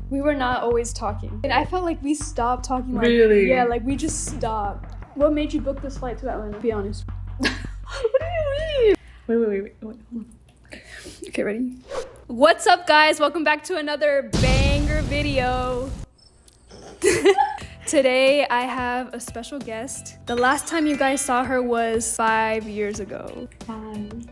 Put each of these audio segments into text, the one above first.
We were not always talking. And I felt like we stopped talking. Like, really? Yeah, like we just stopped. What made you book this flight to Atlanta? Be honest. What do you mean? Wait. Hold on. Okay, ready? What's up, guys? Welcome back to another banger video. Today, I have a special guest. The last time you guys saw her was 5 years ago. 5.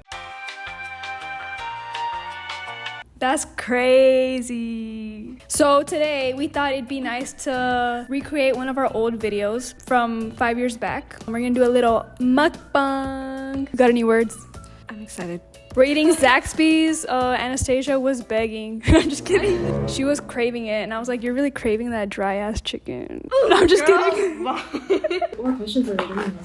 That's crazy. So today we thought it'd be nice to recreate one of our old videos from 5 years back. We're gonna do a little mukbang. Got any words? I'm excited. We're eating Zaxby's. Anastasia was begging. I'm just kidding. She was craving it and I was like, you're really craving that dry ass chicken. I'm just kidding. What questions are we doing?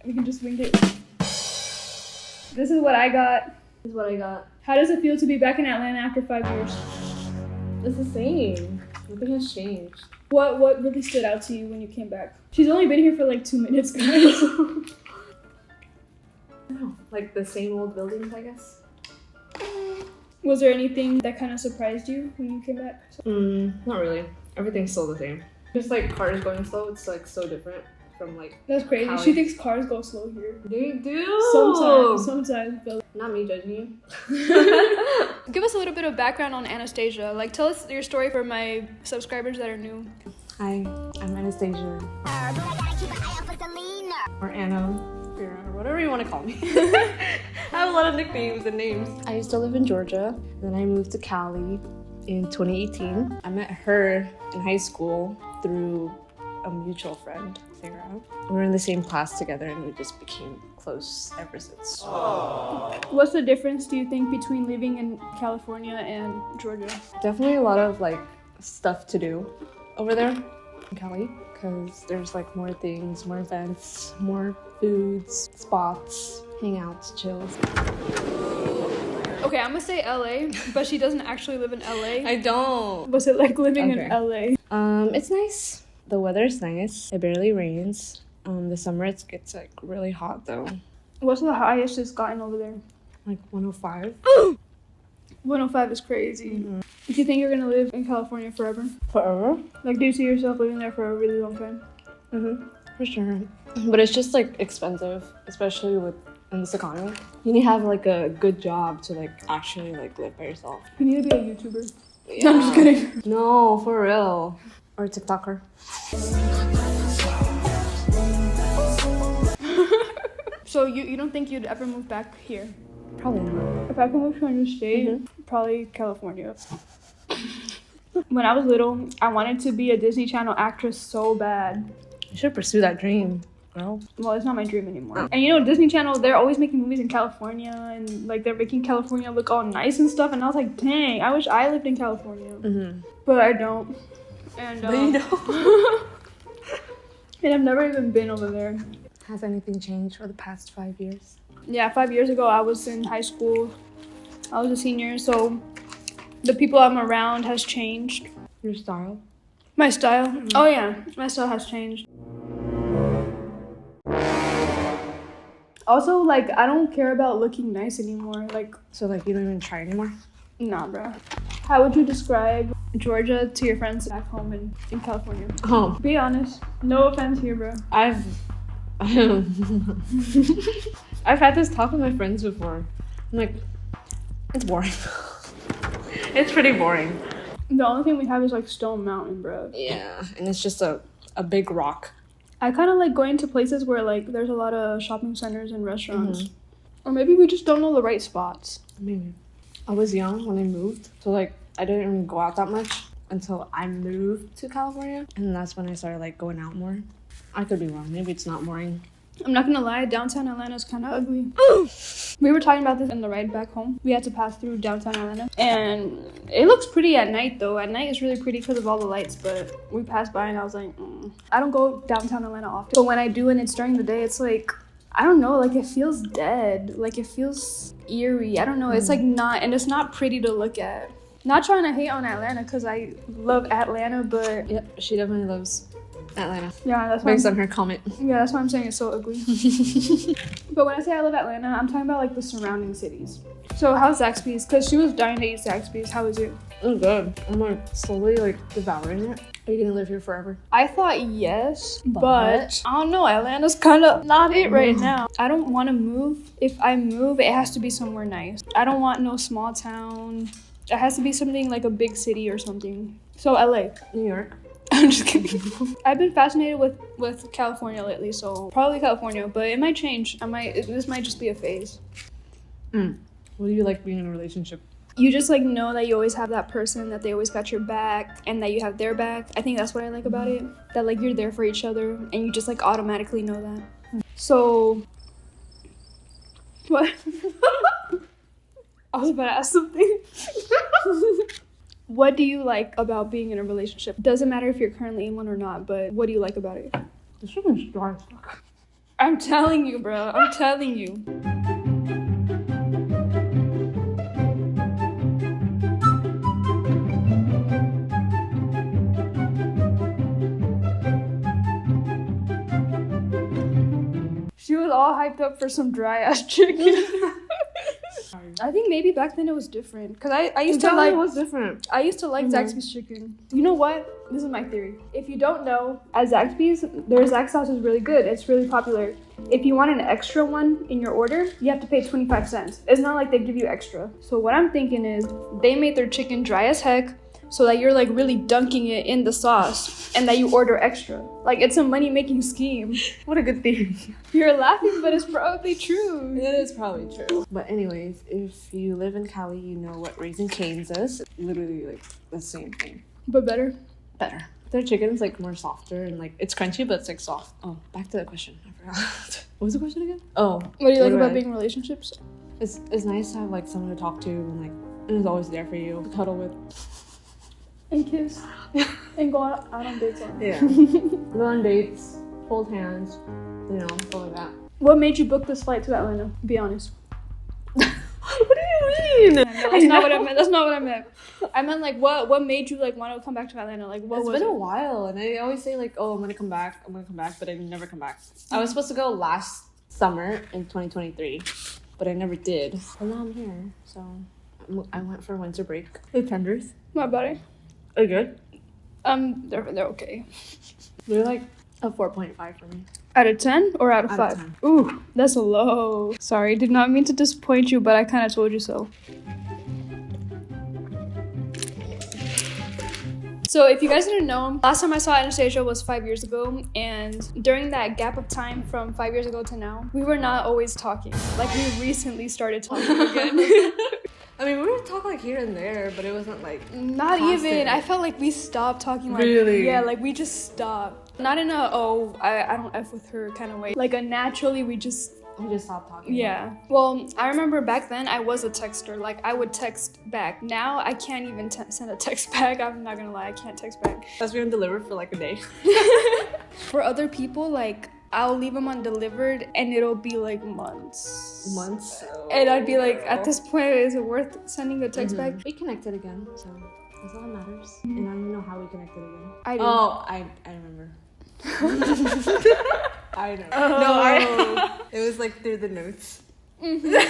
We can just wing it. This is what I got. This is what I got. How does it feel to be back in Atlanta after 5 years? It's the same. Nothing has changed. What really stood out to you when you came back? She's only been here for like 2 minutes, guys. No, like the same old buildings, I guess. Was there anything that kind of surprised you when you came back? Not really. Everything's still the same. Just like cars going slow, it's like so different from like. That's crazy. How She thinks cars go slow here. They do. Sometimes. But Not me judging you. give us a little bit of background on Anastasia. Like, tell us your story for my subscribers that are new. Hi, I'm Anastasia. Or Anna. Or whatever you want to call me. I have a lot of nicknames and names. I used to live in Georgia. Then I moved to Cali in 2018. I met her in high school through a mutual friend, Sarah. We were in the same class together and we just became close ever since. What's the difference, do you think, between living in California and Georgia? Definitely a lot of like stuff to do over there in Cali because there's like more things, more events, more foods, spots, hangouts, chills. Okay, I'm gonna say LA, but she doesn't actually live in LA. I don't. What's it like living in Okay. LA? It's nice. The weather's nice. It barely rains. The summer it gets like really hot though. What's the highest it's gotten over there? Like 105. 105 is crazy. Mm-hmm. Do you think you're gonna live in California forever? Forever? Like, do you see yourself living there for a really long time? For sure. But it's just like expensive, especially in this economy. You need to have like a good job to like actually like live by yourself. You need to be a YouTuber. Yeah. No, I'm just kidding. No, for real. Or a TikToker. So you don't think you'd ever move back here? Probably not. If I could move to a new state, probably California. When I was little, I wanted to be a Disney Channel actress so bad. You should pursue that dream, girl. Well, it's not my dream anymore. And you know, Disney Channel, they're always making movies in California and like they're making California look all nice and stuff. And I was like, dang, I wish I lived in California. But I don't. And and I've never even been over there. Has anything changed for the past 5 years? Yeah, 5 years ago, I was in high school. I was a senior, so the people I'm around has changed. Your style? My style? Oh yeah, my style has changed. Also, like, I don't care about looking nice anymore. Like, So like you don't even try anymore? nah, bro. How would you describe Georgia to your friends back home in California? Oh, Be honest. No offense here, bro. I've had this talk with my friends before. I'm like, it's boring. It's pretty boring. The only thing we have is like Stone Mountain, bro. Yeah, and it's just a big rock. I kind of like going to places where like there's a lot of shopping centers and restaurants. Or maybe we just don't know the right spots. Maybe. I was young when I moved, so like I didn't even go out that much until I moved to California, and that's when I started like going out more. I could be wrong. Maybe it's not boring. I'm not gonna lie, downtown Atlanta is kind of ugly. We were talking about this in the ride back home. We had to pass through downtown Atlanta, and it looks pretty at night though. At night it's really pretty because of all the lights, but we passed by and I was like, I don't go downtown Atlanta often. But when I do and it's during the day, it's like, I don't know, like it feels dead. Like it feels eerie. I don't know. It's like not, and it's not pretty to look at. Not trying to hate on Atlanta because I love Atlanta, but Yep, she definitely loves Atlanta. yeah, that's why Based on her comment. yeah, that's why I'm saying it's so ugly. But when I say I love Atlanta, I'm talking about like the surrounding cities. So how's Zaxby's? Because she was dying to eat Zaxby's. How is it? It's good. I'm like slowly like devouring it. Are you gonna live here forever? I thought yes, but I don't know. Atlanta's kind of not it right now. I don't want to move. If I move, it has to be somewhere nice. I don't want no small town. It has to be something like a big city or something. So LA. New York. I'm just kidding. I've been fascinated with California lately, so probably California, but it might change. This might just be a phase. What do you like being in a relationship? You just like know that you always have that person, that they always got your back and that you have their back. I think that's what I like about it. That like you're there for each other and you just like automatically know that. So what? I was about to ask something. What do you like about being in a relationship? Doesn't matter if you're currently in one or not, but what do you like about it? This one is dry as fuck. I'm telling you, bro. I'm telling you. She was all hyped up for some dry ass chicken. I think maybe back then it was different because I used to like. It was different. I used to like Zaxby's chicken. You know what? This is my theory. If you don't know, at Zaxby's, their Zax sauce is really good. It's really popular. If you want an extra one in your order, you have to pay 25 cents. It's not like they give you extra. So what I'm thinking is they made their chicken dry as heck so that you're like really dunking it in the sauce and that you order extra. Like it's a money-making scheme. What a good theory. You're laughing, but it's probably true. It is probably true. But anyways, if you live in Cali, you know what Raising Cane's is. Literally like the same thing. But better? Better. Their chicken's like more softer and like it's crunchy but it's like soft. Oh, back to the question. I forgot. What was the question again? Oh. What do you like about being in relationships? It's nice to have like someone to talk to and like it's always there for you to cuddle with. And kiss. And go out on dates. Yeah. Go on dates, hold hands, you know, stuff like that. What made you book this flight to Atlanta? Be honest. What do you mean? That's not what I meant. That's not what I meant. I meant like what made you like want to come back to Atlanta? Like what it's was been it? a while and I always say like, oh, I'm gonna come back, but I never come back. I was supposed to go last summer in 2023, but I never did. And now I'm here, so I went for winter break. The tenders. My body. Are you good? They're okay. They're like a 4.5 for me. Out of 10 or out of 5? Out of 10. Ooh, that's low. Sorry, did not mean to disappoint you, but I kind of told you so. So if you guys didn't know, last time I saw Anastasia was 5 years ago, and during that gap of time from 5 years ago to now, we were not always talking. Like we recently started talking again. I mean, we would talk like here and there, but it wasn't like not constant. Even. I felt like we stopped talking. Like really? Yeah, like we just stopped. Not in a I don't F with her kind of way. Like a naturally we just stopped talking. Yeah. Well, I remember back then I was a texter. Like I would text back. Now I can't even send a text back. I'm not gonna lie, I can't text back. That's been delivered for like a day. For other people, like I'll leave them undelivered and it'll be like months. And I'd be like, at this point, is it worth sending a text back? We connected again, so that's all that matters. And I don't know how we connected again. I do. Oh, I remember. I know. Oh. No, it was like through the notes. Okay,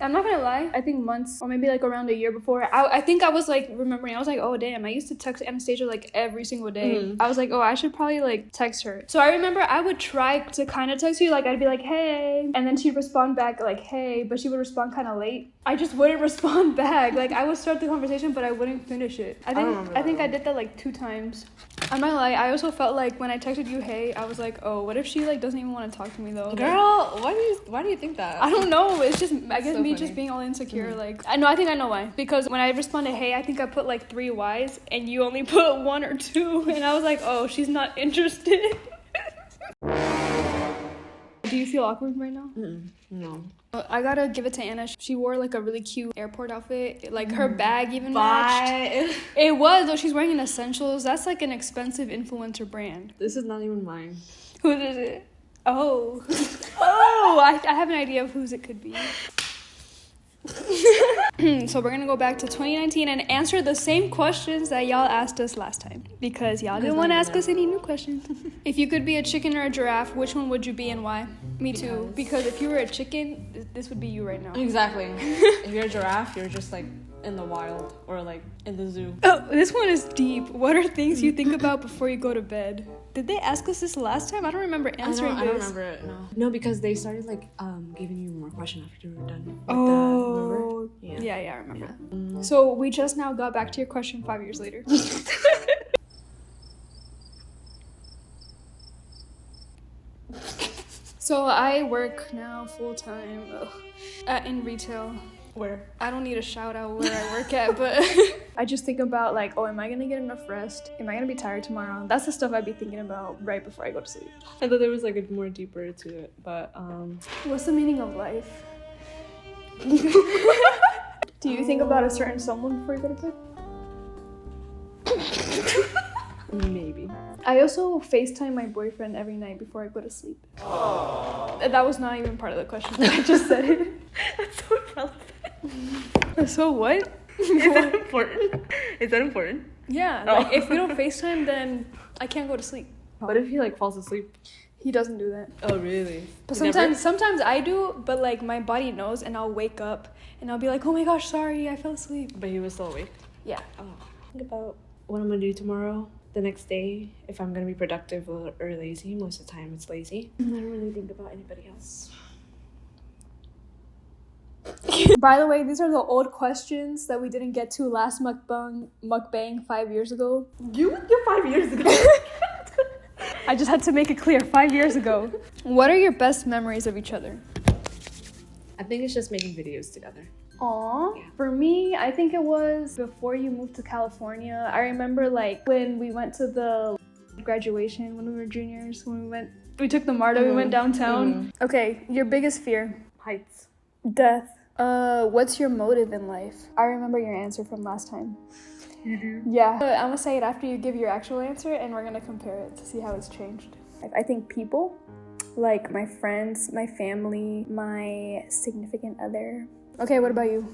I'm not gonna lie, I think months or maybe like around a year before, I think I was like remembering, I was like, oh damn, I used to text Anastasia like every single day. I was like, oh, I should probably like text her. So I remember I would try to kind of text you, like I'd be like, hey, and then she'd respond back like, hey, but she would respond kind of late. I just wouldn't respond back. Like I would start the conversation but I wouldn't finish it. I think I did that like 2 times. I'm not gonna lie, I also felt like when I texted you hey, I was like, oh, what if she like doesn't even want to talk to me though? Girl, why do you think that? I don't know, it's just I guess so me funny. just being all insecure. Like I think I know why, because when I responded hey, I think I put like 3 Y's and you only put 1 or 2 and I was like, oh, she's not interested. Do you feel awkward right now? No. I gotta give it to Anna. She wore like a really cute airport outfit. Like her bag even matched. It was, though. She's wearing an Essentials. That's like an expensive influencer brand. This is not even mine. Whose is it? Oh. Oh, I have an idea of whose it could be. So we're gonna go back to 2019 and answer the same questions that y'all asked us last time, because y'all didn't want to ask us any new questions. If you could be a chicken or a giraffe, which one would you be and why? Me too, because if you were a chicken, this would be you right now. Exactly. If you're a giraffe, you're just like in the wild or like in the zoo. Oh, this one is deep. What are things you think about before you go to bed? Did they ask us this last time? I don't remember answering this. I don't remember it, no. No, because they started like giving you more questions after you were done. With Oh. remember? Yeah, I remember. Yeah. So we just now got back to your question 5 years later. So I work now full time in retail. Where? I don't need a shout out where I work at, but I just think about like, oh, am I gonna get enough rest? Am I gonna be tired tomorrow? That's the stuff I'd be thinking about right before I go to sleep. I thought there was like a more deeper to it, but What's the meaning of life? Do you think about a certain someone before you go to bed? Maybe. I also FaceTime my boyfriend every night before I go to sleep. Aww. That was not even part of the question. I just said it. That's so relevant. So what? Is that important? Is that important? Yeah, like if we don't FaceTime, then I can't go to sleep. What if he like falls asleep? He doesn't do that. Oh, really? But sometimes I do, but like my body knows and I'll wake up and I'll be like, oh my gosh, sorry, I fell asleep. But he was still awake? Yeah. Oh. Think about what I'm gonna do tomorrow, the next day, if I'm gonna be productive or lazy. Most of the time it's lazy. I don't really think about anybody else. By the way, these are the old questions that we didn't get to last mukbang 5 years ago. You're 5 years ago. I just had to make it clear, 5 years ago. What are your best memories of each other? I think it's just making videos together. Aww. Yeah. For me, I think it was before you moved to California. I remember like when we went to the graduation when we were juniors, we took the MARTA, we went downtown. Okay, your biggest fear? Heights. Death. What's your motive in life? I remember your answer from last time. You do? Yeah. I'm gonna say it after you give your actual answer and we're gonna compare it to see how it's changed. I think people, like my friends, my family, my significant other. Okay, what about you?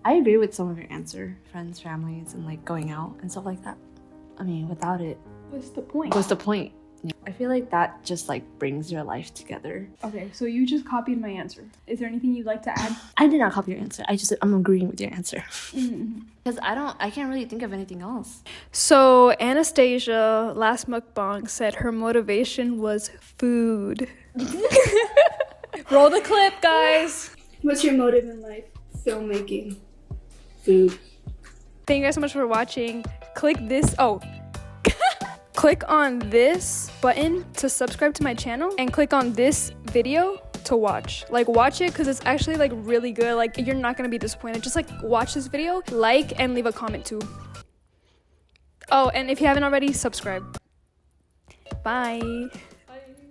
I agree with some of your answer. Friends, families, and like going out and stuff like that. I mean, without it, What's the point? what's the point? I feel like that just like brings your life together. Okay, so you just copied my answer. Is there anything you'd like to add? I did not copy your answer. I'm agreeing with your answer. Because I can't really think of anything else. So Anastasia, last mukbang, said her motivation was food. Roll the clip, guys. What's your motive in life? Filmmaking. Food. Thank you guys so much for watching. Click this. Click on this button to subscribe to my channel and click on this video to watch. Like watch it because it's actually like really good. Like you're not gonna be disappointed. Just like watch this video, like, and leave a comment too. Oh, and if you haven't already, subscribe. Bye.